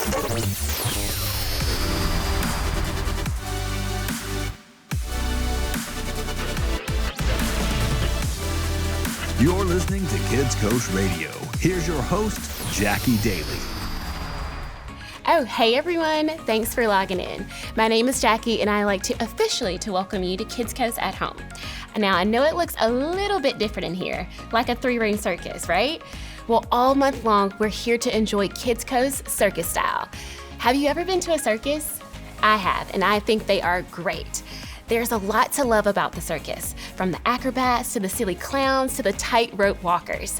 You're listening to Kidscoast Radio. Here's your host, Jackie Daly. Oh, hey everyone. Thanks for logging in. My name is Jackie and I like to officially welcome you to Kidscoast at Home. Now, I know it looks a little bit different in here, like a three-ring circus, right? Well, all month long, we're here to enjoy Kidscoast circus style. Have you ever been to a circus? I have, and I think they are great. There's a lot to love about the circus, from the acrobats to the silly clowns to the tightrope walkers.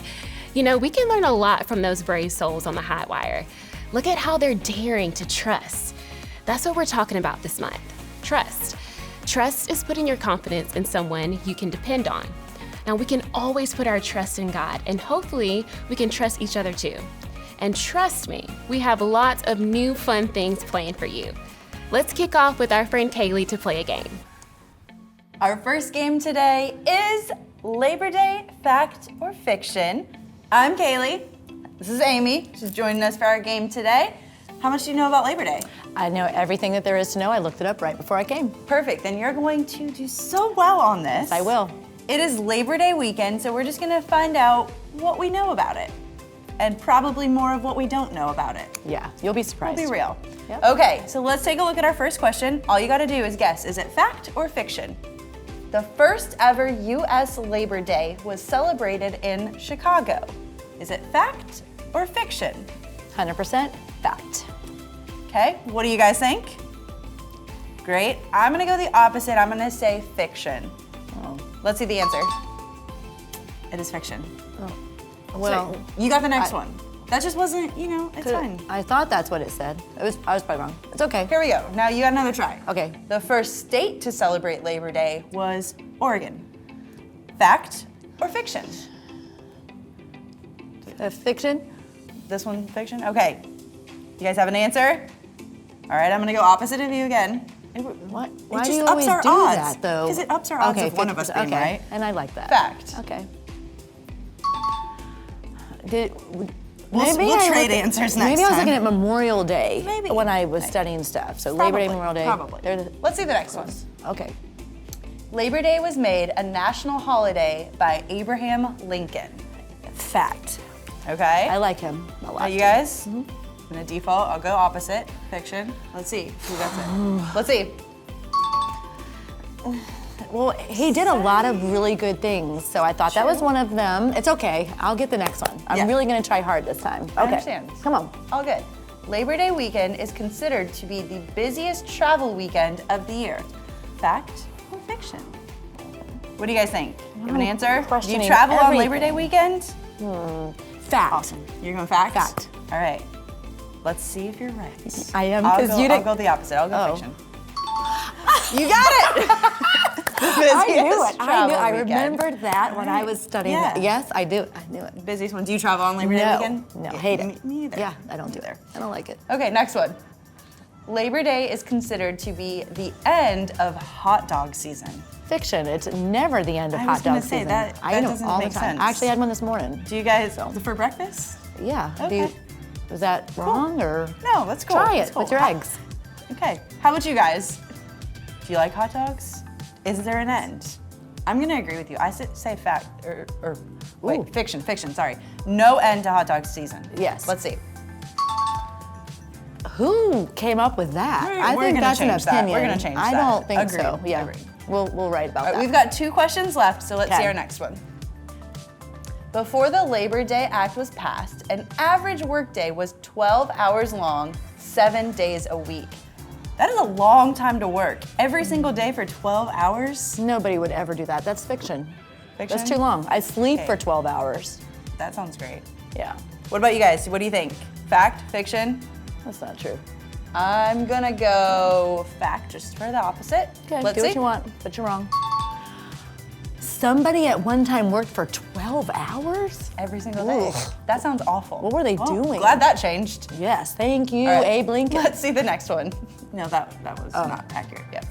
You know, we can learn a lot from those brave souls on the hot wire. Look at how they're daring to trust. That's what we're talking about this month, trust. Trust is putting your confidence in someone you can depend on. Now, we can always put our trust in God, and hopefully we can trust each other too. And trust me, we have lots of new fun things planned for you. Let's kick off with our friend Kaylee to play a game. Our first game today is Labor Day Fact or Fiction. I'm Kaylee. This is Amy. She's joining us for our game today. How much do you know about Labor Day? I know everything that there is to know. I looked it up right before I came. Perfect. Then you're going to do so well on this. Yes, I will. It is Labor Day weekend, so we're just going to find out what we know about it. And probably more of what we don't know about it. Yeah, you'll be surprised. We'll be real. Yep. Okay, so let's take a look at our first question. All you got to do is guess, is it fact or fiction? The first ever U.S. Labor Day was celebrated in Chicago. Is it fact or fiction? 100% fact. Okay, what do you guys think? Great. I'm gonna go the opposite. I'm gonna say fiction. Oh. Let's see the answer. It is fiction. Oh. Well, so you got the next one. That just wasn't, it's fine. I thought that's what it said. I was probably wrong. It's okay. Here we go. Now you got another try. Okay. The first state to celebrate Labor Day was Oregon. Fact or fiction? Fiction? This one fiction? Okay. You guys have an answer? All right, I'm gonna go opposite of you again. What? Why it do just you ups always our do odds. that, though? Because it ups our odds of one of us being okay. right. And I like that. Fact. Okay. We'll trade answers next time. Maybe I was looking at Memorial Day Maybe. when I was studying stuff. So Labor Day, Memorial Day. Probably. Let's see the next one. Okay. Labor Day was made a national holiday by Abraham Lincoln. Fact. Okay. I like him a lot. Are you guys? I'm gonna default. I'll go opposite. Fiction. Let's see who gets it. Let's see. Well, he did a lot of really good things, so I thought that was one of them. It's okay. I'll get the next one. I'm really gonna try hard this time. Okay. I understand. Come on. All good. Labor Day weekend is considered to be the busiest travel weekend of the year. Fact or fiction? What do you guys think? You have an answer? Do you questioning travel on everything. Labor Day weekend? Fact. Awesome. You're going fact? Fact. All right. Let's see if you're right. I am, I'll because you I'll didn't. go the opposite. I'll go Oh. fiction. You got it! I knew it. I knew. I weekend. remembered that when I was studying that. Yes, I do. I knew it. Busiest one. Do you travel on Labor Day No. weekend? No. Yeah, Hate it. Me either. Yeah, I don't do it. I don't like it. Okay, next one. Labor Day is considered to be the end of hot dog season. Fiction. It's never the end of I hot was gonna dog say season. that I know doesn't all make the time. sense. I actually had one this morning. Do you guys for breakfast? Yeah. Okay. Was that wrong or? No, that's cool. Try That's it cool. with your eggs. Okay. How about you guys? Do you like hot dogs? Is there an end? I'm gonna agree with you. I say fact or wait, Ooh. fiction. Sorry. No end to hot dog season. Yes. Let's see. Who came up with that? I We're think gonna that's an change that. opinion. We're gonna change I that. don't think Agreed. so. Yeah. Agreed. We'll write about All right, that. we've got 2 questions left, so let's see Okay. our next one. Before the Labor Day Act was passed, an average workday was 12 hours long, 7 days a week. That is a long time to work. Every single day for 12 hours? Nobody would ever do that. That's fiction. Fiction? That's too long. I sleep Okay. for 12 hours. That sounds great. Yeah. What about you guys? What do you think? Fact, fiction? That's not true. I'm gonna go fact just for the opposite. Okay, Let's do see. what you want, but you're wrong. Somebody at one time worked for 12 hours? Every single day. Ugh. That sounds awful. What were they doing? Glad that changed. Yes, thank you, All right, Abe Lincoln. Let's see the next one. No, that was not accurate. Yep.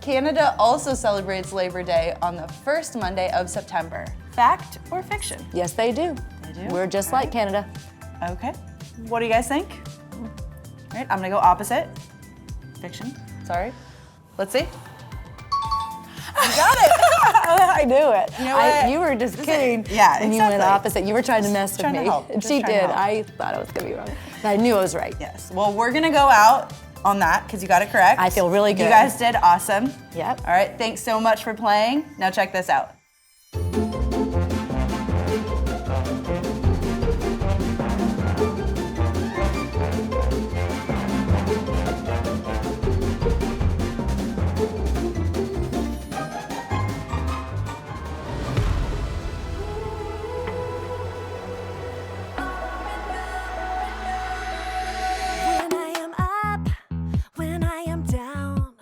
Canada also celebrates Labor Day on the first Monday of September. Fact or fiction? Yes, they do. They do? We're just All like right. Canada. Okay. What do you guys think? All right, I'm gonna go opposite. Fiction, sorry. Let's see. You got it. I knew it. You know what? You were just kidding. Yeah, when you went opposite. You were trying to mess with trying to me. help. And Just she trying to did. help. I thought it was gonna be wrong. But I knew I was right. Yes, well, we're gonna go out on that because you got it correct. I feel really good. You guys did awesome. Yep. All right, thanks so much for playing. Now check this out. When I am up, when I am down,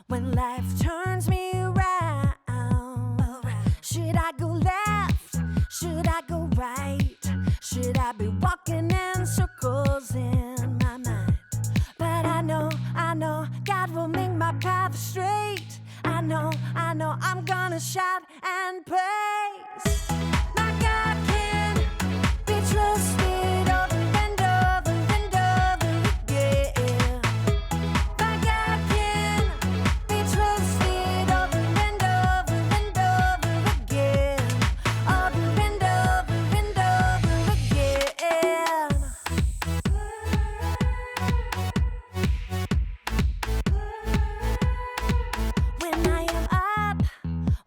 when life turns me around, should I go left? Should I go right? Should I be walking in circles in my mind? But I know God will make my path straight. I know I'm gonna shout and praise. My God can be trusted over and over and over again. My God can be trusted over and over and over again. Over and over and over again. When I am up,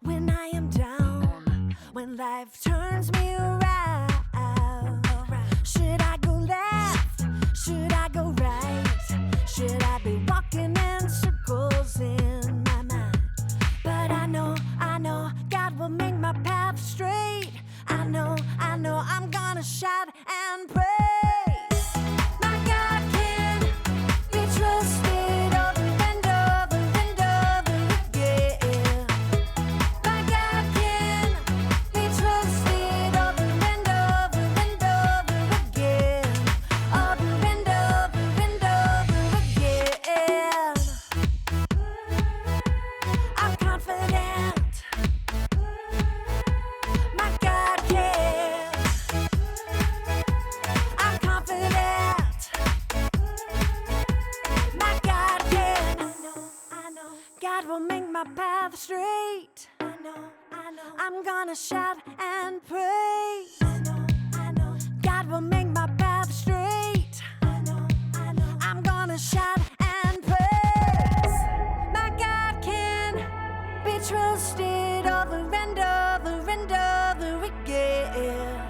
when I am down, when life turns me around, should I go left? Should I go right? Should I be walking in circles in my mind? But I know God will make my path straight. I know I'm gonna shout and praise. My God can be trusted over and over and over again. My God can be trusted over and over and over again. Over and over and over again. I'm confident. My God can. I'm confident. My God can. I know. God will make my path straight. I know. I'm gonna shout and praise. I know. God will make my path straight. I know. I'm gonna shout and praise. My God can be trusted over and over and over again.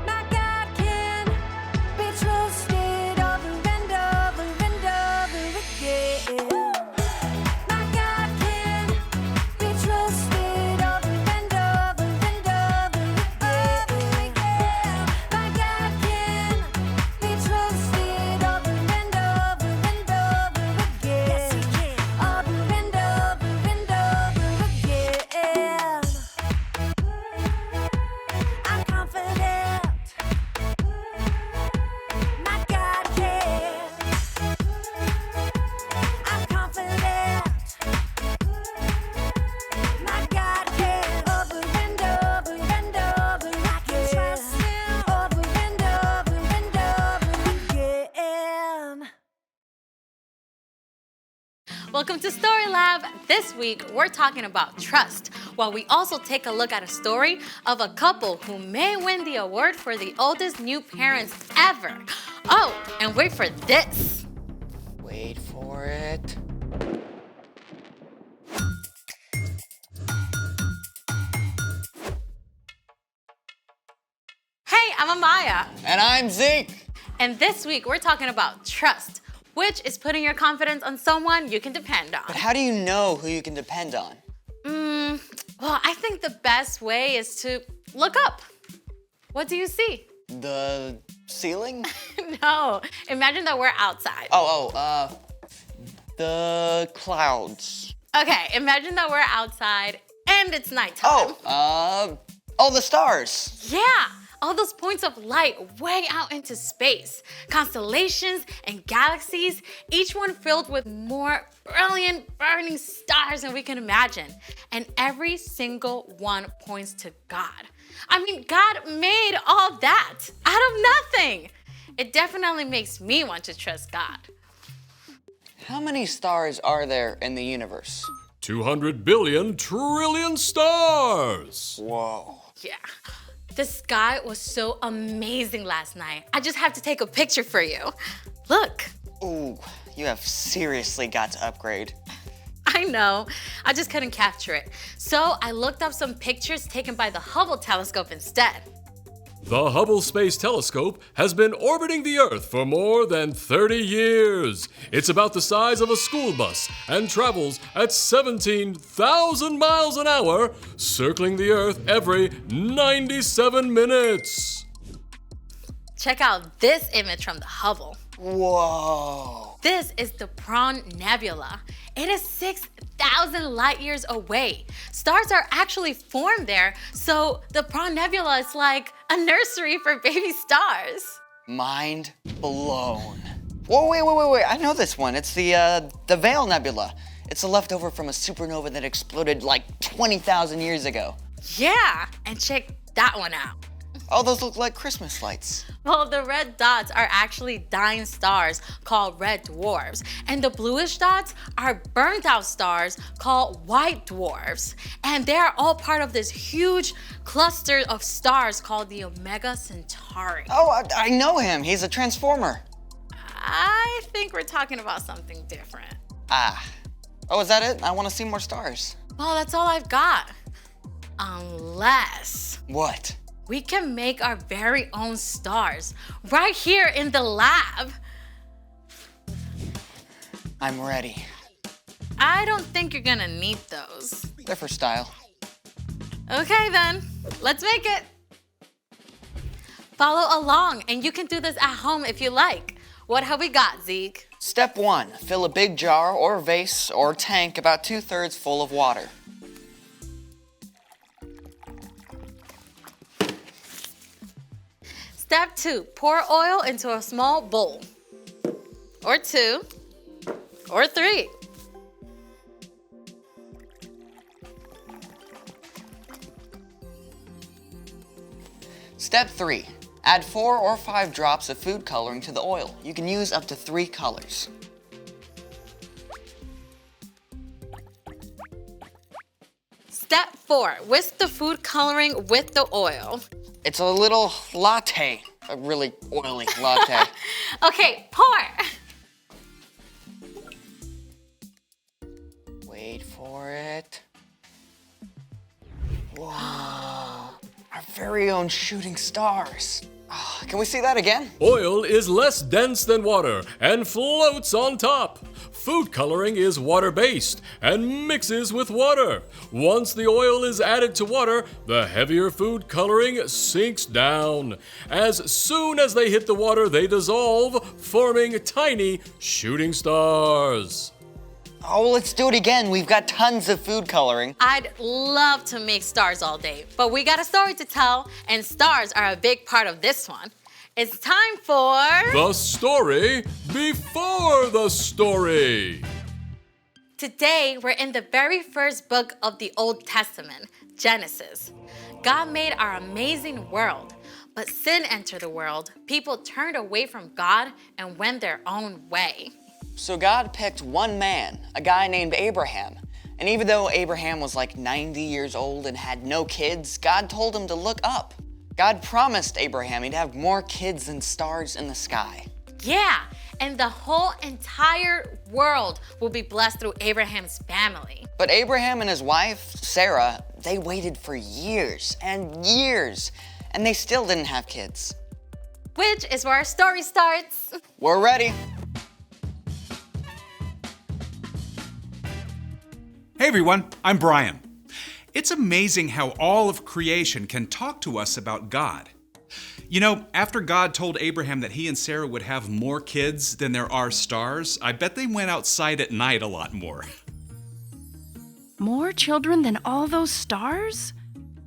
My God can be trusted over and over and over again. My God can be trusted over and over and over again. My God can be trusted over and over and over again. Yes, He can. Over and over and over again. I'm confident. My God can. I'm confident. My God can. Over and over and over again. I can trust Him. Over and over and over again. Welcome to Story Lab. This week, we're talking about trust, while we also take a look at a story of a couple who may win the award for the oldest new parents ever. Oh, and wait for this. Wait for it. Hey, I'm Amaya. And I'm Zeke. And this week, we're talking about trust, which is putting your confidence on someone you can depend on. But how do you know who you can depend on? Well, I think the best way is to look up. What do you see? The ceiling? No, imagine that we're outside. The clouds. Okay, imagine that we're outside and it's nighttime. The stars. Yeah, all those points of light way out into space. Constellations and galaxies, each one filled with more brilliant, burning stars than we can imagine. And every single one points to God. I mean, God made all that out of nothing. It definitely makes me want to trust God. How many stars are there in the universe? 200 billion trillion stars! Whoa. Yeah. The sky was so amazing last night. I just have to take a picture for you. Look. Ooh, you have seriously got to upgrade. I know. I just couldn't capture it. So I looked up some pictures taken by the Hubble telescope instead. The Hubble Space Telescope has been orbiting the Earth for more than 30 years. It's about the size of a school bus and travels at 17,000 miles an hour, circling the Earth every 97 minutes. Check out this image from the Hubble. Whoa. This is the Prawn Nebula. It is 6,000 light years away. Stars are actually formed there, so the Prawn Nebula is like a nursery for baby stars. Mind blown. Whoa, wait. I know this one. It's the Veil Nebula. It's a leftover from a supernova that exploded like 20,000 years ago. Yeah, and check that one out. Oh, those look like Christmas lights. Well, the red dots are actually dying stars called red dwarfs, and the bluish dots are burnt out stars called white dwarfs. And they're all part of this huge cluster of stars called the Omega Centauri. Oh, I know him. He's a transformer. I think we're talking about something different. Ah. Oh, is that it? I want to see more stars. Well, that's all I've got. Unless What? we can make our very own stars right here in the lab. I'm ready. I don't think you're gonna need those. They're for style. Okay then, let's make it. Follow along and you can do this at home if you like. What have we got, Zeke? Step 1. Fill a big jar or vase or tank about 2/3 full of water. Step 2, pour oil into a small bowl. Or 2, or 3. Step 3. Add 4 or 5 drops of food coloring to the oil. You can use up to 3 colors. Step 4, whisk the food coloring with the oil. It's a little latte, a really oily latte. Okay, pour. Wait for it. Whoa, our very own shooting stars. Oh, can we see that again? Oil is less dense than water and floats on top. Food coloring is water-based and mixes with water. Once the oil is added to water, the heavier food coloring sinks down. As soon as they hit the water, they dissolve, forming tiny shooting stars. Oh, let's do it again. We've got tons of food coloring. I'd love to make stars all day, but we got a story to tell, and stars are a big part of this one. It's time for... The story before the story. Today, we're in the very first book of the Old Testament, Genesis. God made our amazing world, but sin entered the world. People turned away from God and went their own way. So God picked one man, a guy named Abraham. And even though Abraham was like 90 years old and had no kids, God told him to look up. God promised Abraham he'd have more kids than stars in the sky. Yeah, and the whole entire world will be blessed through Abraham's family. But Abraham and his wife, Sarah, they waited for years and years, and they still didn't have kids. Which is where our story starts. We're ready. Hey everyone, I'm Brian. It's amazing how all of creation can talk to us about God. You know, after God told Abraham that he and Sarah would have more kids than there are stars, I bet they went outside at night a lot more. More children than all those stars?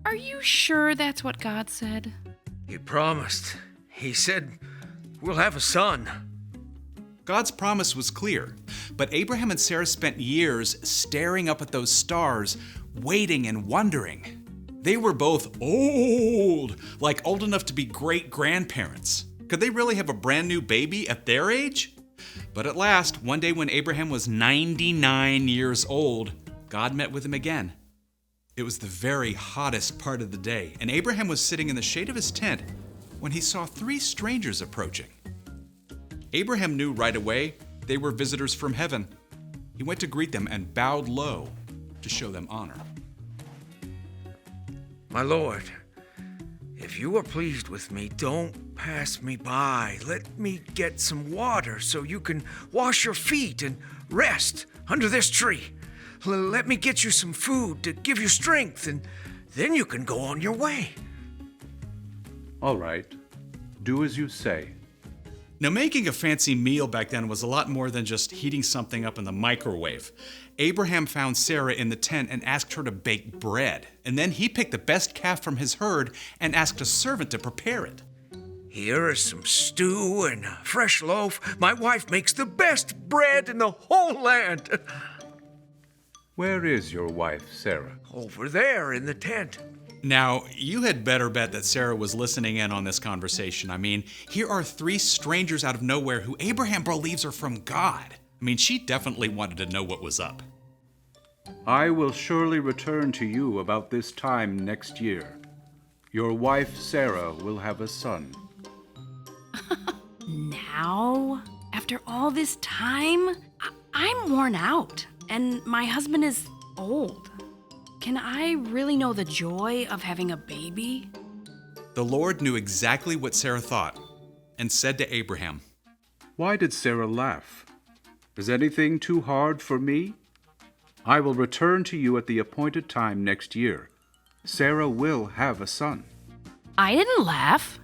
Are you sure that's what God said? He promised. He said, we'll have a son. God's promise was clear, but Abraham and Sarah spent years staring up at those stars, waiting and wondering. They were both old, like old enough to be great-grandparents. Could they really have a brand new baby at their age? But at last, one day when Abraham was 99 years old, God met with him again. It was the very hottest part of the day, and Abraham was sitting in the shade of his tent when he saw 3 strangers approaching. Abraham knew right away they were visitors from heaven. He went to greet them and bowed low to show them honor. My lord, if you are pleased with me, don't pass me by. Let me get some water so you can wash your feet and rest under this tree. Let me get you some food to give you strength, and then you can go on your way. All right. Do as you say. Now, making a fancy meal back then was a lot more than just heating something up in the microwave. Abraham found Sarah in the tent and asked her to bake bread. And then he picked the best calf from his herd and asked a servant to prepare it. Here is some stew and a fresh loaf. My wife makes the best bread in the whole land. Where is your wife, Sarah? Over there in the tent. Now, you had better bet that Sarah was listening in on this conversation. I mean, here are 3 strangers out of nowhere who Abraham believes are from God. I mean, she definitely wanted to know what was up. I will surely return to you about this time next year. Your wife, Sarah, will have a son. Now? After all this time? I'm worn out, and my husband is old. Can I really know the joy of having a baby? The Lord knew exactly what Sarah thought and said to Abraham, Why did Sarah laugh? Is anything too hard for me? I will return to you at the appointed time next year. Sarah will have a son. I didn't laugh.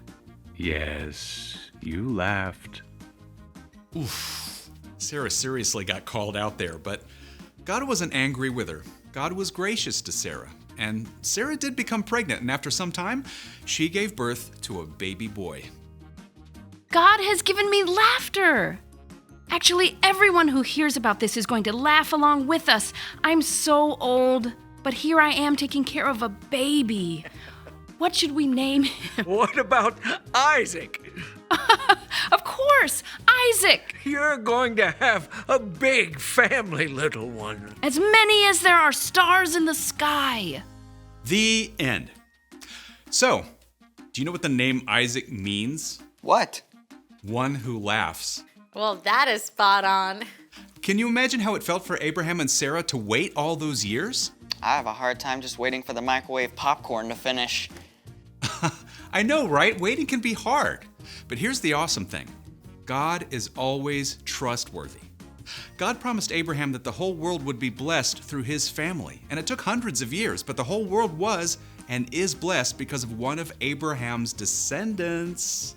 Yes, you laughed. Oof. Sarah seriously got called out there, but God wasn't angry with her. God was gracious to Sarah, and Sarah did become pregnant, and after some time, she gave birth to a baby boy. God has given me laughter. Actually, everyone who hears about this is going to laugh along with us. I'm so old, but here I am taking care of a baby. What should we name him? What about Isaac? Of course, Isaac. You're going to have a big family, little one. As many as there are stars in the sky. The end. So, do you know what the name Isaac means? What? One who laughs. Well, that is spot on. Can you imagine how it felt for Abraham and Sarah to wait all those years? I have a hard time just waiting for the microwave popcorn to finish. I know, right? Waiting can be hard. But here's the awesome thing. God is always trustworthy. God promised Abraham that the whole world would be blessed through his family. And it took hundreds of years, but the whole world was and is blessed because of one of Abraham's descendants.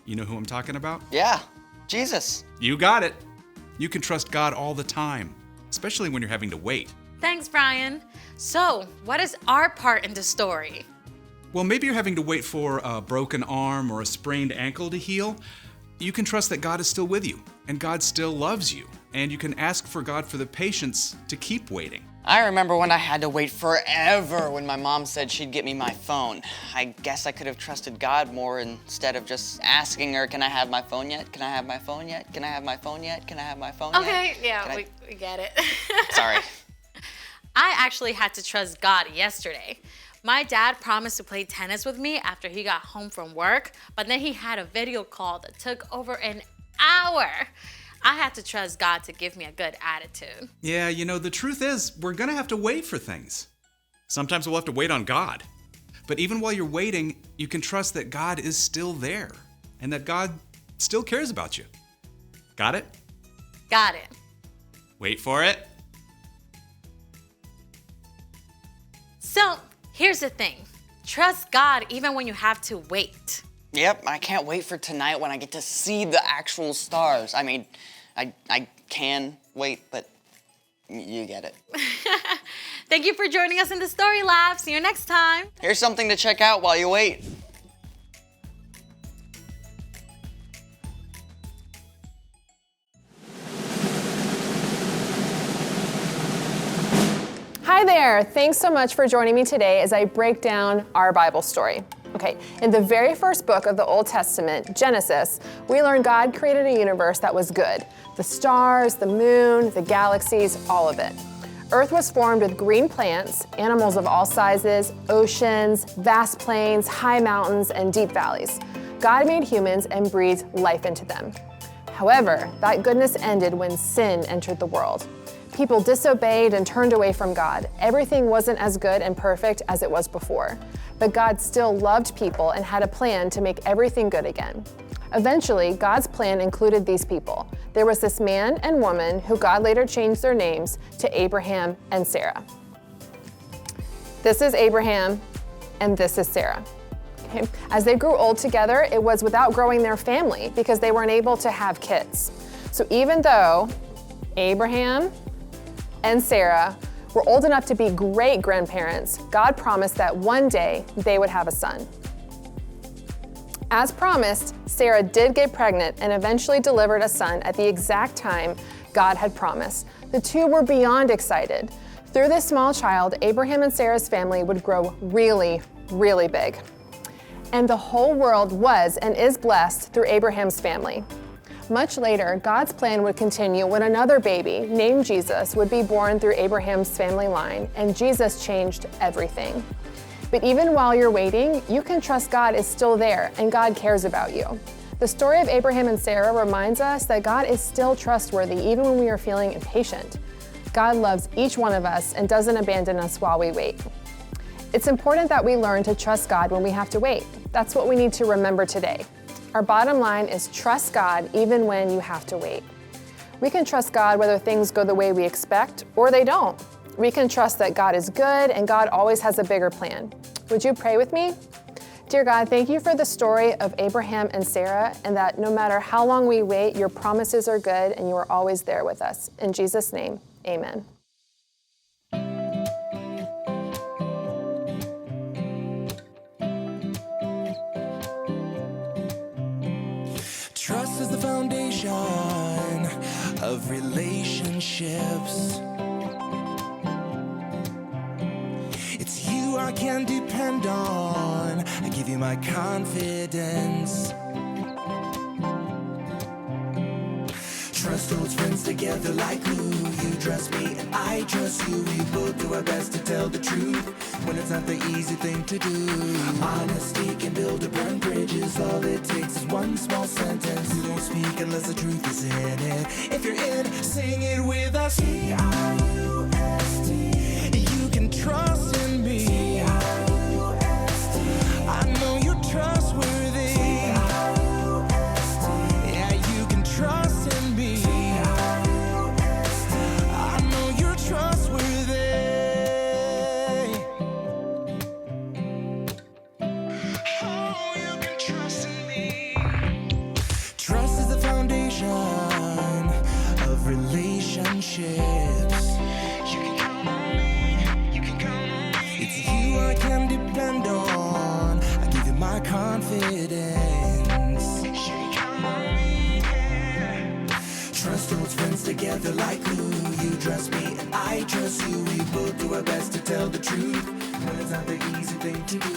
You know who I'm talking about? Yeah, Jesus. You got it. You can trust God all the time, especially when you're having to wait. Thanks, Brian. So, what is our part in the story? Well, maybe you're having to wait for a broken arm or a sprained ankle to heal. You can trust that God is still with you, and God still loves you, and you can ask for God for the patience to keep waiting. I remember when I had to wait forever when my mom said she'd get me my phone. I guess I could have trusted God more instead of just asking her, can I have my phone yet? Can I have my phone yet? Can I have my phone yet? Can I have my phone yet? Okay, yeah, we get it. Sorry. I actually had to trust God yesterday. My dad promised to play tennis with me after he got home from work, but then he had a video call that took over an hour. I had to trust God to give me a good attitude. Yeah, you know, the truth is, we're gonna have to wait for things. Sometimes we'll have to wait on God. But even while you're waiting, you can trust that God is still there and that God still cares about you. Got it? Got it. Wait for it. So, here's the thing. Trust God even when you have to wait. Yep, I can't wait for tonight when I get to see the actual stars. I mean, I can wait, but you get it. Thank you for joining us in the Story Lab. See you next time. Here's something to check out while you wait. Hi there. Thanks so much for joining me today as I break down our Bible story. Okay, in the very first book of the Old Testament, Genesis, we learn God created a universe that was good. The stars, the moon, the galaxies, all of it. Earth was formed with green plants, animals of all sizes, oceans, vast plains, high mountains, and deep valleys. God made humans and breathed life into them. However, that goodness ended when sin entered the world. People disobeyed and turned away from God. Everything wasn't as good and perfect as it was before. But God still loved people and had a plan to make everything good again. Eventually, God's plan included these people. There was this man and woman who God later changed their names to Abraham and Sarah. This is Abraham and this is Sarah. Okay. As they grew old together, it was without growing their family because they weren't able to have kids. So even though Abraham and Sarah were old enough to be great-grandparents, God promised that one day they would have a son. As promised, Sarah did get pregnant and eventually delivered a son at the exact time God had promised. The two were beyond excited. Through this small child, Abraham and Sarah's family would grow really, really big. And the whole world was and is blessed through Abraham's family. Much later, God's plan would continue when another baby named Jesus would be born through Abraham's family line, and Jesus changed everything. But even while you're waiting, you can trust God is still there and God cares about you. The story of Abraham and Sarah reminds us that God is still trustworthy even when we are feeling impatient. God loves each one of us and doesn't abandon us while we wait. It's important that we learn to trust God when we have to wait. That's what we need to remember today. Our bottom line is trust God even when you have to wait. We can trust God whether things go the way we expect or they don't. We can trust that God is good and God always has a bigger plan. Would you pray with me? Dear God, thank you for the story of Abraham and Sarah, and that no matter how long we wait, your promises are good and you are always there with us. In Jesus' name, amen. Trust is the foundation of relationships. It's you I can depend on. I give you my confidence. Trust holds friends together like glue. You trust me and I trust you. We both do our best to tell the truth when it's not the easy thing to do. Honesty can build or burn bridges. All it takes is one small sentence. You don't speak unless the truth is in it. If you're in, sing it with us. T-R-U-S-T. You can trust in me. T-R-U-S-T. I know you're trustworthy. T-R-U-S-T. Yeah, you can trust in me. T-R-U-S-T. I know you're trustworthy. Trust is the foundation of relationships. You can count on me, you can count on me. It's you I can depend on. I give you my confidence. You can count on me, yeah. Trust holds friends together like glue. You trust me and I trust you. We both do our best to tell the truth when it's not the easy thing to do.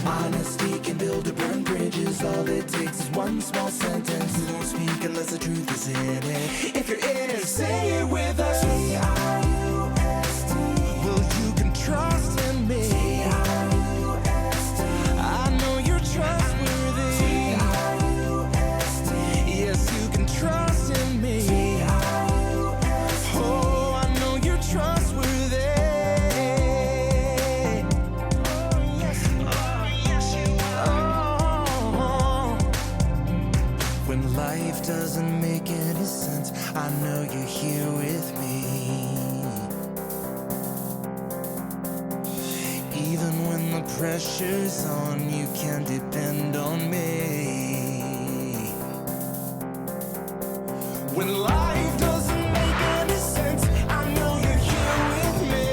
Honesty can build or burn bridges. All it takes is one small sentence. You don't speak unless the truth is in it. If you're in it, say it with us. T-R-U-S-T. Well, you can trust in me. T-R-U-S-T. I know you're trustworthy. T-R-U-S-T. Yes, you can trust in me. T-R-U-S-T. Oh, I know you're trustworthy. When life doesn't make any sense, I know you're here with me. Even when the pressure's on, you can depend on me. When life doesn't make any sense, I know you're here with me.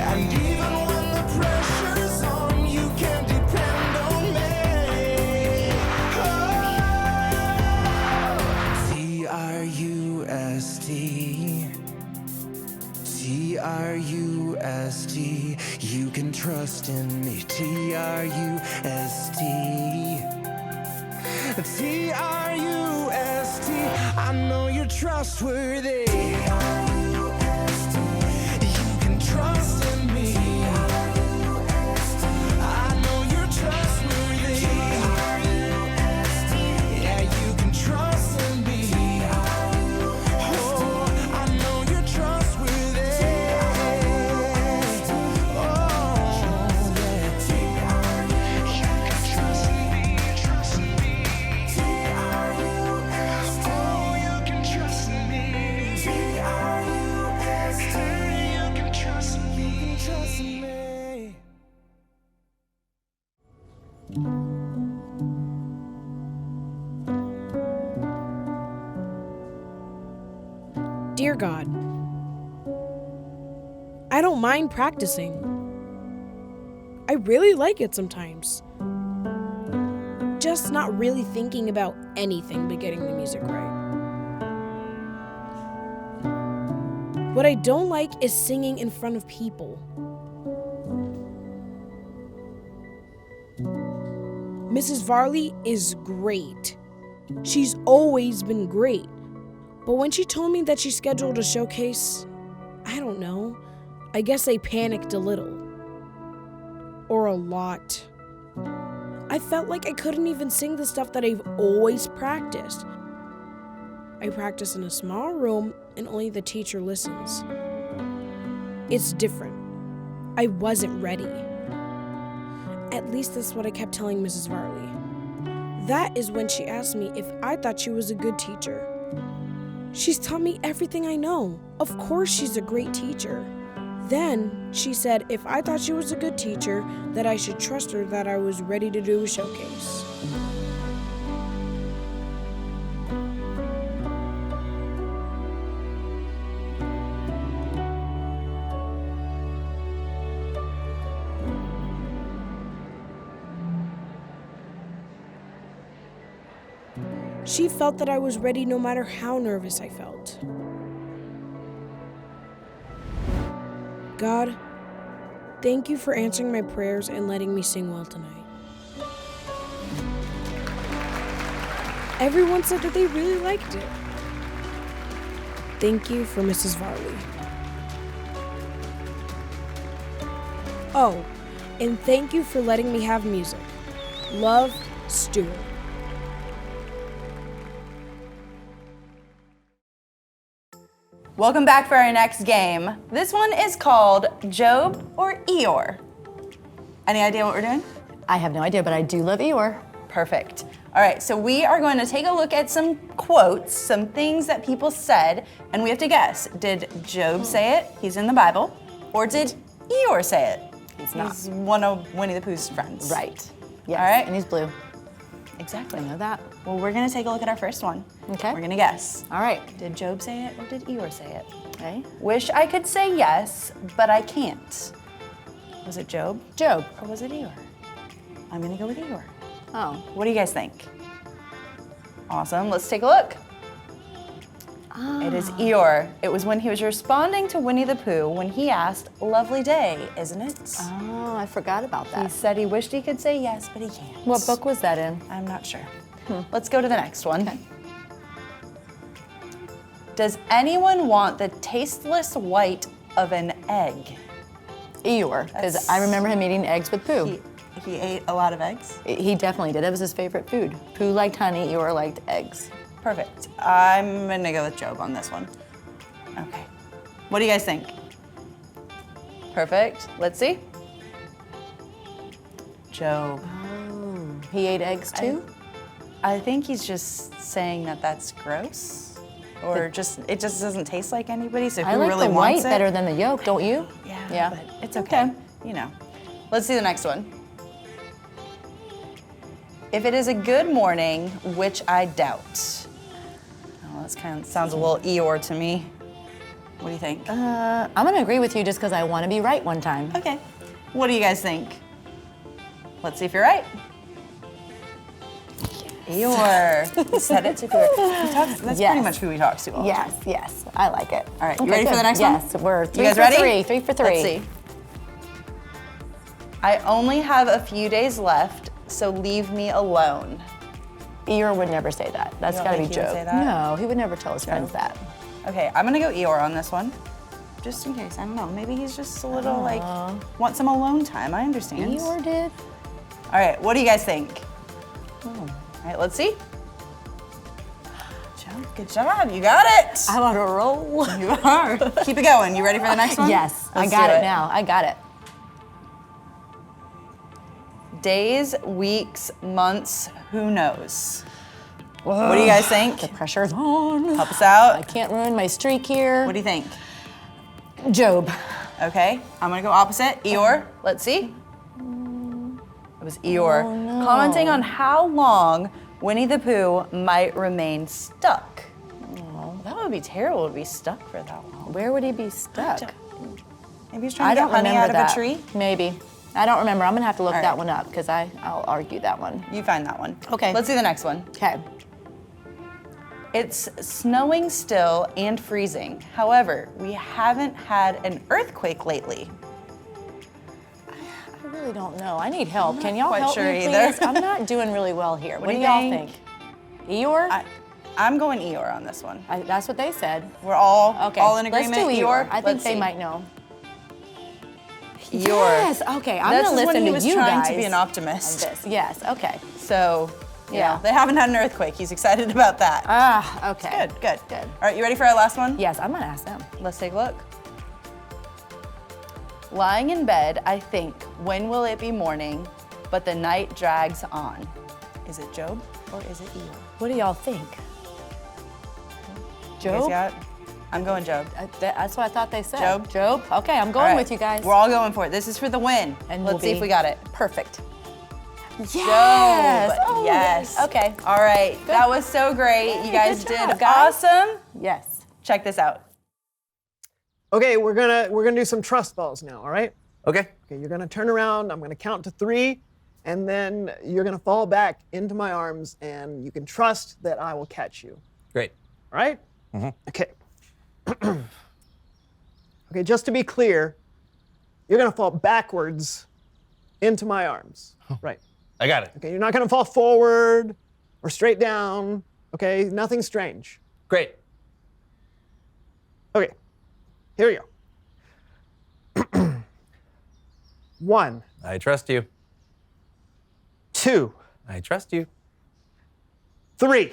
And even when the pressure's on, you can depend on me. T-R-U-S-T. T-R-U-S-T. You trust in me. T-R-U-S-T. T-R-U-S-T. I know you're trustworthy. T-R-U-S-T. You can trust in me. T-R-U-S-T. I know you're trustworthy. T-R-U-S-T. Yeah, you can trust in me. Oh, I know you're trustworthy. Oh, yeah. You can trust me, trust me. T-R-U-S-T. Oh, you can trust me. T-R-U-S-T. You can trust me, trust me. Dear God, I don't mind practicing. I really like it sometimes. Just not really thinking about anything but getting the music right. What I don't like is singing in front of people. Mrs. Varley is great. She's always been great. But when she told me that she scheduled a showcase, I don't know. I guess I panicked a little. Or a lot. I felt like I couldn't even sing the stuff that I've always practiced. I practice in a small room and only the teacher listens. It's different. I wasn't ready. At least that's what I kept telling Mrs. Varley. That is when she asked me if I thought she was a good teacher. She's taught me everything I know. Of course she's a great teacher. Then she said if I thought she was a good teacher, that I should trust her that I was ready to do a showcase. She felt that I was ready no matter how nervous I felt. God, thank you for answering my prayers and letting me sing well tonight. Everyone said that they really liked it. Thank you for Mrs. Varley. Oh, and thank you for letting me have music. Love, Stuart. Welcome back for our next game. This one is called Job or Eeyore. Any idea what we're doing? I have no idea, but I do love Eeyore. Perfect. All right, so we are going to take a look at some quotes, some things that people said, and we have to guess. Did Job say it? He's in the Bible. Or did Eeyore say it? He's not. He's one of Winnie the Pooh's friends. Right. Yes. All right. And he's blue. Exactly. I know that. Well, we're gonna take a look at our first one. Okay. We're gonna guess. All right. Did Job say it or did Eeyore say it? Okay. Wish I could say yes, but I can't. Was it Job? Job. Or was it Eeyore? I'm gonna go with Eeyore. Oh. What do you guys think? Awesome, let's take a look. It is Eeyore. It was when he was responding to Winnie the Pooh when he asked, "Lovely day, isn't it?" Oh, I forgot about that. He said he wished he could say yes, but he can't. What book was that in? I'm not sure. Let's go to the next one. Okay. Does anyone want the tasteless white of an egg? Eeyore, because I remember him eating eggs with Pooh. He ate a lot of eggs? He definitely did. That was his favorite food. Pooh liked honey, Eeyore liked eggs. Perfect. I'm gonna go with Job on this one. Okay. What do you guys think? Perfect. Let's see. Job. Oh, he ate eggs too? I think he's just saying that that's gross. Or it just doesn't taste like anybody, so I who like really the wants white it? better than the yolk, don't you? Yeah. But it's okay. You know. Let's see the next one. If it is a good morning, which I doubt. Oh, that kind of sounds a little Eeyore to me. What do you think? I'm gonna agree with you just because I want to be right one time. Okay. What do you guys think? Let's see if you're right. Eeyore. He said it to That's pretty much who he talks to all the time. Yes, I like it. All right, you ready for the next one? Yes, we're You guys ready? 3 for 3. Let's see. I only have a few days left, so leave me alone. Eeyore would never say that. That's You don't gotta be think he would Job. say that? No, he would never tell his friends that. Okay, I'm gonna go Eeyore on this one. Just in case, I don't know. Maybe he's just a little want some alone time. I understand. Eeyore did. All right, what do you guys think? All right, let's see. Good job, you got it. I'm on a roll. You are. Keep it going. You ready for the next one? Yes, Let's I got do it now. I got it. Days, weeks, months, who knows? What do you guys think? The pressure's on. Help us out. I can't ruin my streak here. What do you think? Job. Okay, I'm gonna go opposite. Eeyore, let's see. It was Eeyore. Oh, no. Commenting on how long Winnie the Pooh might remain stuck. Oh, that would be terrible to be stuck for that long. Where would he be stuck? Maybe he's trying to get honey out of a tree. Maybe. I don't remember. I'm gonna have to look that one up because I'll argue that one. You find that one. Okay. Let's do the next one. Okay. It's snowing still and freezing. However, we haven't had an earthquake lately. I really don't know. I need help. Can y'all quite help sure me, either. please? I'm not doing really well here. What do do you y'all think? think? Eeyore? I'm going Eeyore on this one. That's what they said. We're all Okay. in agreement. Let's do Eeyore. I think Let's they see. might know. Eeyore. Yes. Okay. I'm This gonna is listen when he to was you trying guys to be an on optimist. this. Yes. Okay. So, Yeah. they haven't had an earthquake. He's excited about that. Ah. Okay. Good. All right, you ready for our last one? Yes. I'm gonna ask them. Let's take a look. Lying in bed, I think, when will it be morning? But the night drags on. Is it Job or is it Eeyore? What do y'all think? You guys Job? got it? I'm going Job. That's what I thought they said. Job? Job? Okay, I'm going All right, with you guys. We're all going for it. This is for the win. And let's see if we got it. Perfect. Yes. Yes. Job. Oh, yes. Okay. All right. Good. That was so great. You guys good did job, guys. awesome. Yes. Check this out. Okay, we're gonna do some trust balls now, all right? Okay. Okay, you're gonna turn around, I'm gonna count to 3, and then you're gonna fall back into my arms, and you can trust that I will catch you. Great. All right? Mm-hmm. Okay. Okay, just to be clear, you're gonna fall backwards into my arms. Right. I got it. Okay, you're not gonna fall forward or straight down. Okay, nothing strange. Great. Okay, here we go. 1, I trust you. 2, I trust you. 3.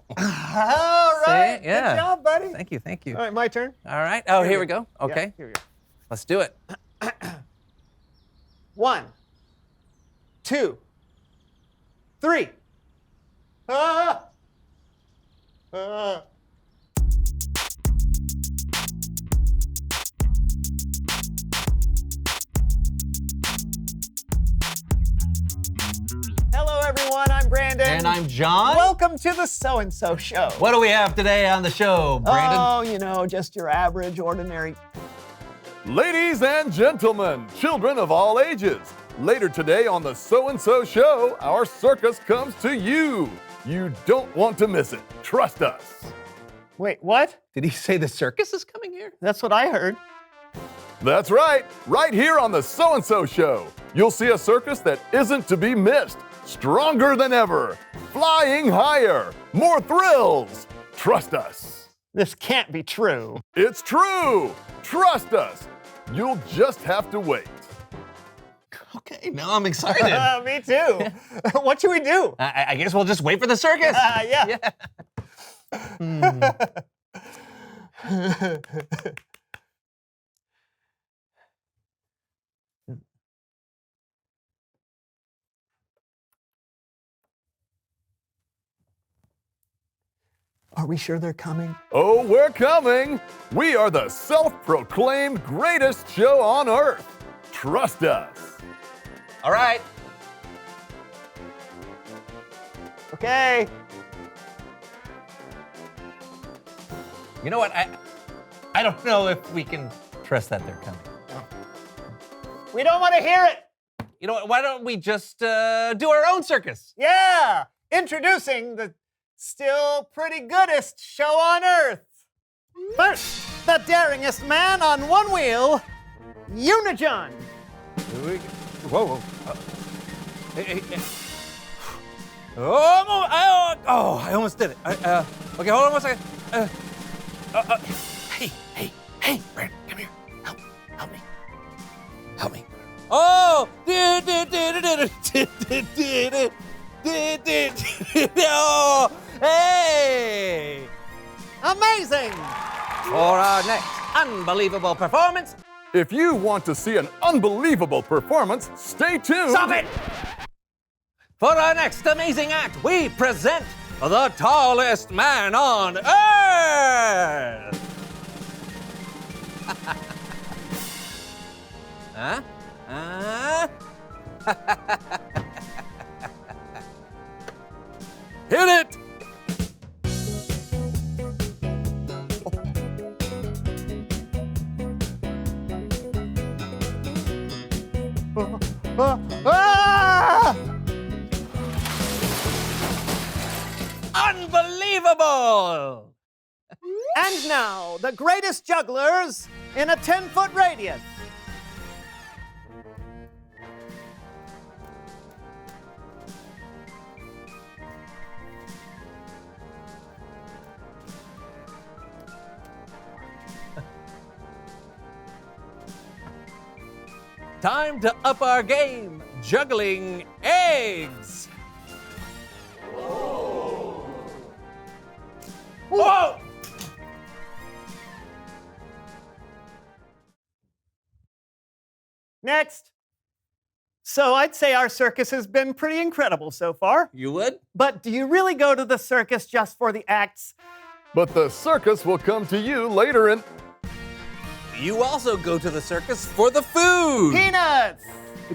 All right. See? Yeah. Good job, buddy. Thank you. All right, my turn. All right. Oh, here we go. Okay. Yeah, here we go. Let's do it. 1, 2, 3. Ah! Ah! Hello, everyone. I'm Brandon. And I'm John. Welcome to the So and So Show. What do we have today on the show, Brandon? Oh, you know, just your average, ordinary. Ladies and gentlemen, children of all ages, later today on the So and So Show, our circus comes to you. You don't want to miss it. Trust us. Wait, what? Did he say the circus is coming here? That's what I heard. That's right. Right here on the So and So Show, you'll see a circus that isn't to be missed. Stronger than ever. Flying higher. More thrills. Trust us. This can't be true. It's true. Trust us. You'll just have to wait. Okay, now I'm excited. Me too. What should we do? I guess we'll just wait for the circus. Yeah. Are we sure they're coming? Oh, we're coming. We are the self-proclaimed greatest show on earth. Trust us. All right. Okay. You know what? I don't know if we can trust that they're coming. We don't want to hear it. You know what? Why don't we just do our own circus? Yeah. Introducing the still pretty goodest show on earth. First, the daringest man on one wheel, Unijon. Whoa. Hey. Oh, I almost did it. Okay, hold on one second. Hey, Brandon, come here. Help me. Oh! Oh, hey! Amazing! For our next unbelievable performance. If you want to see an unbelievable performance, stay tuned. Stop it! For our next amazing act, we present the tallest man on earth! Huh? Hit it! Unbelievable! And now, the greatest jugglers in a 10-foot radius. Time to up our game, juggling eggs. Whoa! Next. So I'd say our circus has been pretty incredible so far. You would? But do you really go to the circus just for the acts? But the circus will come to you later in... You also go to the circus for the food. Peanuts!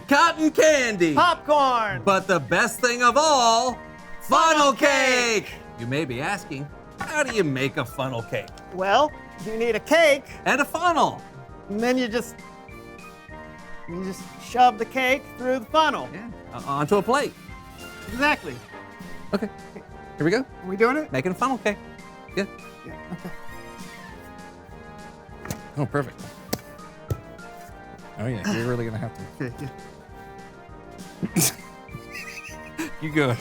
Cotton candy. Popcorn! But the best thing of all, funnel cake! You may be asking, how do you make a funnel cake? Well, you need a cake. And a funnel. And then you just shove the cake through the funnel. Yeah, onto a plate. Exactly. Okay, here we go. Are we doing it? Making a funnel cake. Yeah. Okay. Oh, perfect. Oh yeah, you're really gonna have to. Okay, You go.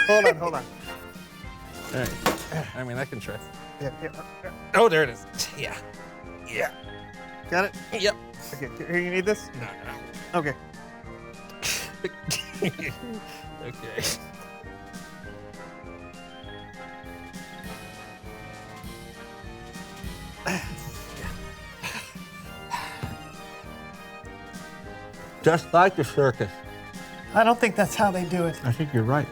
Hold on. All right. I mean, I can try. Yeah. Oh, there it is. Yeah. Got it? Yep. Okay, here, you need this? No. Okay. Okay. Just like the circus. I don't think that's how they do it. I think you're right.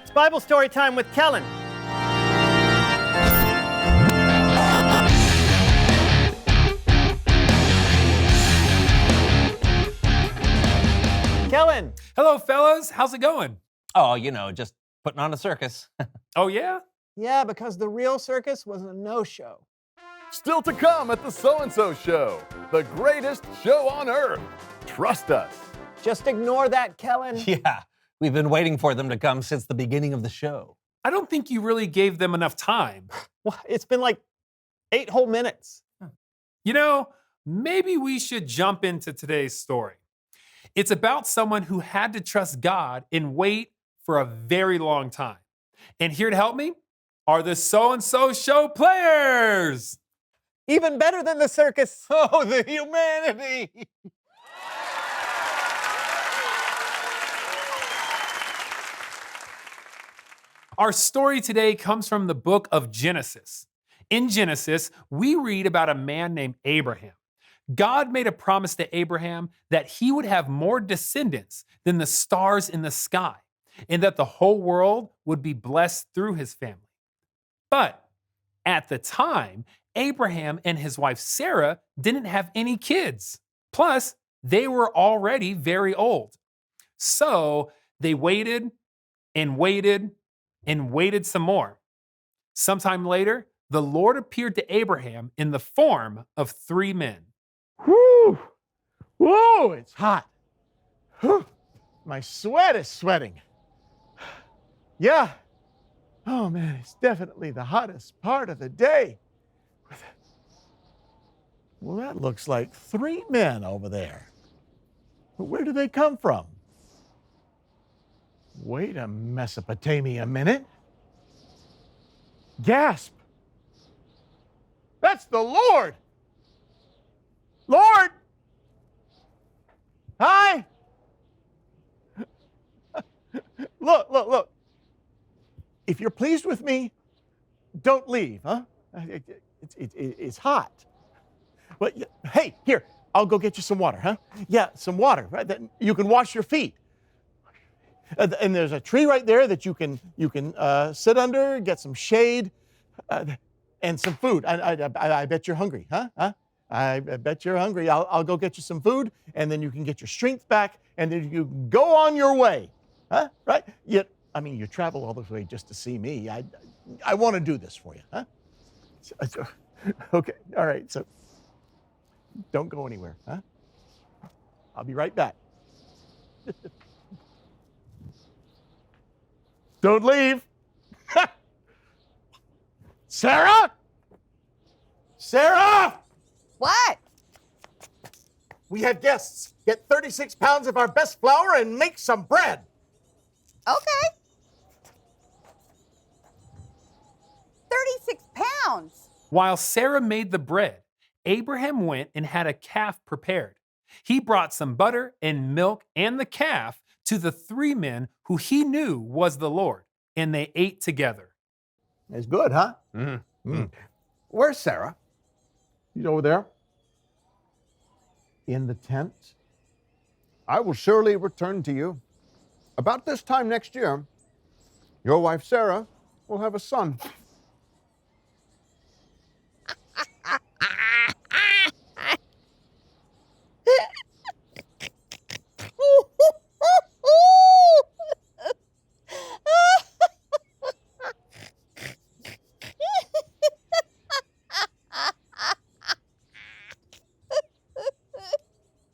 It's Bible story time with Kellen. Kellen. Hello, fellas. How's it going? Oh, just putting on a circus. Oh, yeah? Yeah, because the real circus was a no-show. Still to come at the So-and-So Show, the greatest show on earth. Trust us. Just ignore that, Kellen. Yeah, we've been waiting for them to come since the beginning of the show. I don't think you really gave them enough time. Well, it's been like 8 whole minutes. Maybe we should jump into today's story. It's about someone who had to trust God and wait for a very long time. And here to help me are the So-and-So Show players. Even better than the circus. Oh, the humanity. Our story today comes from the book of Genesis. In Genesis, we read about a man named Abraham. God made a promise to Abraham that he would have more descendants than the stars in the sky, and that the whole world would be blessed through his family. But at the time, Abraham and his wife Sarah didn't have any kids. Plus, they were already very old. So they waited and waited and waited some more. Sometime later, the Lord appeared to Abraham in the form of 3 men. Whew! Whoa, it's hot. Whew. My sweat is sweating. Yeah, Oh man, it's definitely the hottest part of the day. Well, that looks like 3 men over there. But where do they come from? Wait a Mesopotamia minute. Gasp! That's the Lord! Lord! Hi! Look. If you're pleased with me, don't leave, huh? It's hot. But hey, here, I'll go get you some water, huh? Yeah, some water, right? That you can wash your feet. And there's a tree right there that you can sit under, get some shade, and some food. I bet you're hungry, huh? I bet you're hungry. I'll go get you some food, and then you can get your strength back, and then you go on your way, huh? Right? You travel all this way just to see me. I want to do this for you, huh? Okay, all right. So don't go anywhere, huh? I'll be right back. Don't leave. Sarah? Sarah! What? We have guests. Get 36 pounds of our best flour and make some bread. Okay. 36 pounds. While Sarah made the bread, Abraham went and had a calf prepared. He brought some butter and milk and the calf to the 3 men who he knew was the Lord, and they ate together. It's good, huh? Mm-hmm. Where's Sarah? She's over there. In the tent. I will surely return to you. About this time next year, your wife Sarah will have a son.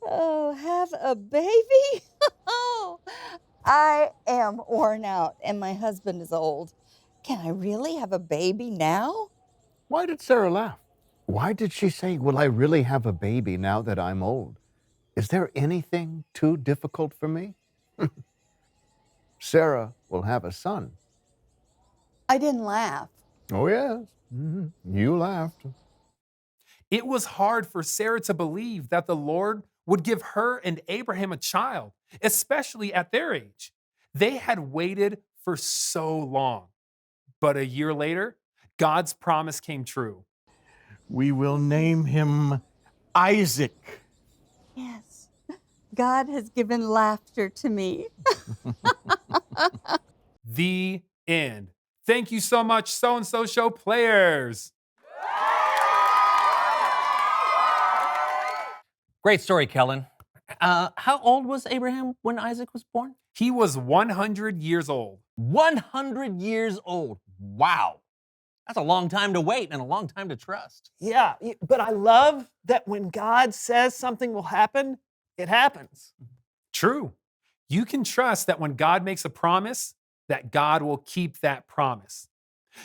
Oh, have a baby? Oh, I am worn out and my husband is old. Can I really have a baby now? Why did Sarah laugh? Why did she say, will I really have a baby now that I'm old? Is there anything too difficult for me? Sarah will have a son. I didn't laugh. Oh, yes. You laughed. It was hard for Sarah to believe that the Lord would give her and Abraham a child, especially at their age. They had waited for so long. But a year later, God's promise came true. We will name him Isaac. Yes, God has given laughter to me. The end. Thank you so much, So-and-So Show players. Great story, Kellen. How old was Abraham when Isaac was born? He was 100 years old. 100 years old. Wow. That's a long time to wait and a long time to trust. Yeah, but I love that when God says something will happen, it happens. True. You can trust that when God makes a promise, that God will keep that promise.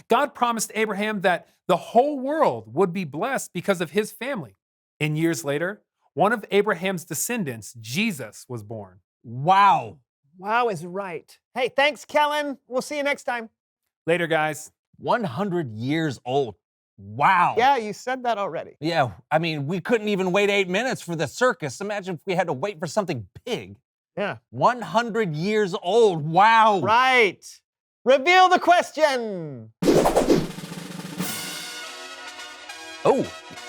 God promised Abraham that the whole world would be blessed because of his family. And years later, one of Abraham's descendants, Jesus, was born. Wow. Wow is right. Hey, thanks, Kellen. We'll see you next time. Later, guys. 100 years old. Wow. Yeah, you said that already. Yeah, I mean, we couldn't even wait 8 minutes for the circus. Imagine if we had to wait for something big. Yeah. 100 years old. Wow. Right. Reveal the question. Oh,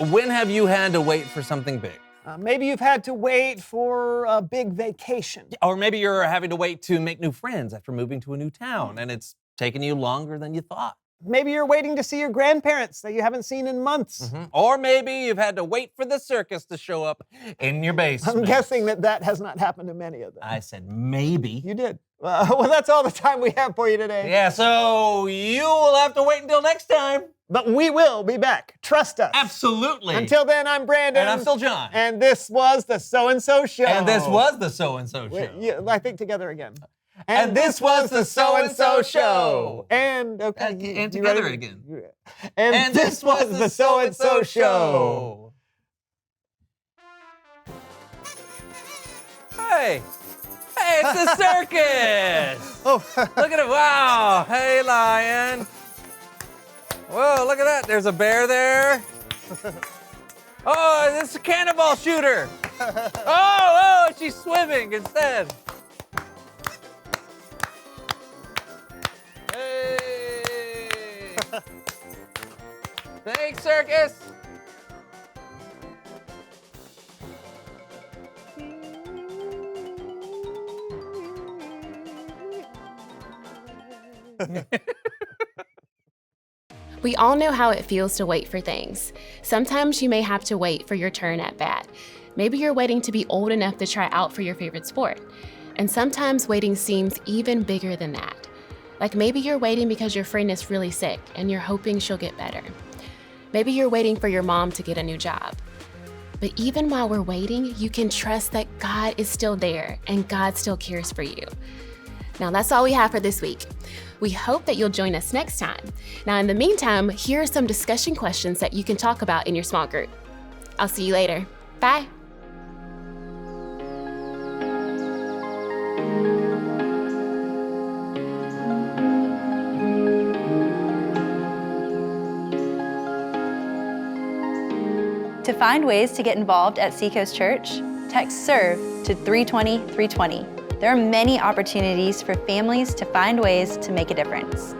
when have you had to wait for something big? Maybe you've had to wait for a big vacation. Or maybe you're having to wait to make new friends after moving to a new town and it's taken you longer than you thought. Maybe you're waiting to see your grandparents that you haven't seen in months. Or maybe you've had to wait for the circus to show up in your basement. I'm guessing that has not happened to many of them. I said maybe. You did. Well, that's all the time we have for you today. Yeah, so you will have to wait until next time. But we will be back. Trust us. Absolutely. Until then, I'm Brandon. And I'm still John. And this was the So-and-So Show. And this was the So-and-So Show. I think together again. And this was the So-and-so Show. And and together again. And this was the So-and-so Show. Hey, it's the circus. Look at it. Wow. Hey, lion. Whoa, look at that. There's a bear there. Oh, this is a cannonball shooter. Oh, she's swimming instead. Hey. Thanks, circus. We all know how it feels to wait for things. Sometimes you may have to wait for your turn at bat. Maybe you're waiting to be old enough to try out for your favorite sport. And sometimes waiting seems even bigger than that. Like maybe you're waiting because your friend is really sick and you're hoping she'll get better. Maybe you're waiting for your mom to get a new job. But even while we're waiting, you can trust that God is still there and God still cares for you. Now that's all we have for this week. We hope that you'll join us next time. Now in the meantime, here are some discussion questions that you can talk about in your small group. I'll see you later. Bye. To find ways to get involved at Seacoast Church, text SERVE to 320-320. There are many opportunities for families to find ways to make a difference.